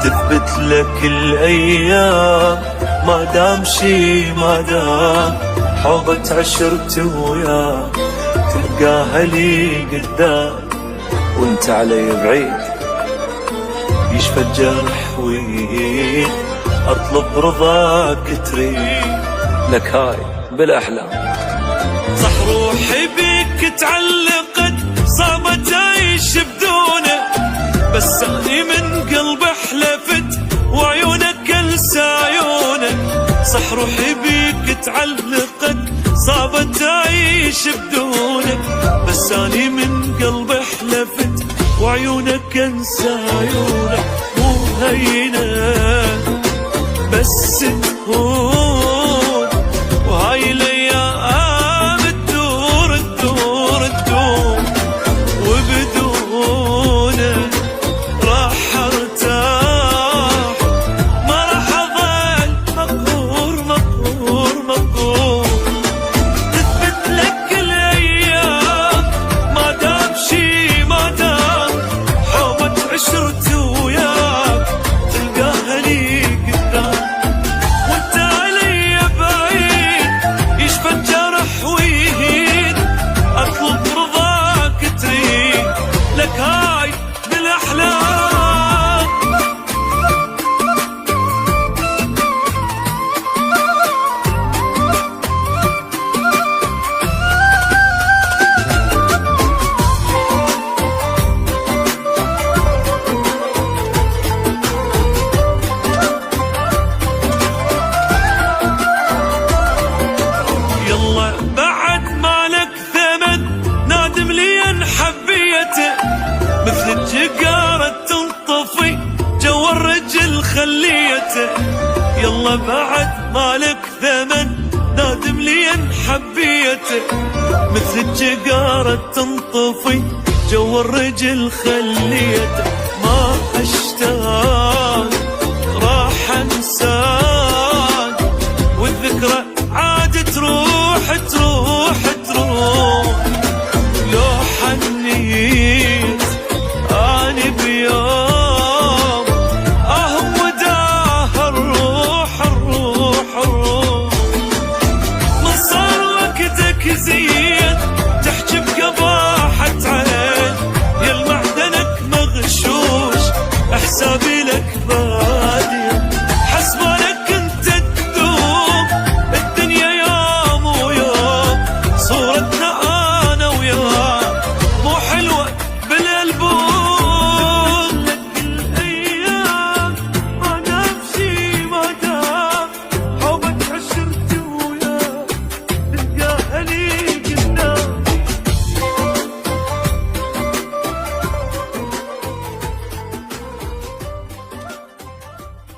تثبت لك الايام ما دام شي ما دام حوبة عشرتي وياك تلقاها لي قدام وانت علي بعيد يشفى الجرح وين اطلب رضاك تريد لك هاي بالاحلام. صح روحي بيك تعلقت صعبة تعيش بدونه بس اني من قلبي حلفت وعيونك انسى عيونك. صح روحي بيك تعلقت صعبة تعيش بدونك بس اني من قلبي حلفت وعيونك انسى عيونك. مو هينة بس تهون وهاي الايام تدور تدور تدور وبدونك راح ارتاح ما راح اظل مقهور مقهور مقهور. تثبت لك الايام ما دام شي ما دام حوبة عشرتي وياك تلقاها لي قدام وانت علي بعيد يشفى الجرح ويهين اطلب رضاك تريد لك هاي بالاحلام. يلا بعد مالك ثمن نادم لي ان حبيته مثل الجقارة تنطفي جو الرجل خليته. يلا بعد مالك ثمن نادم لي ان حبيته مثل الجقارة تنطفي جو الرجل خليته.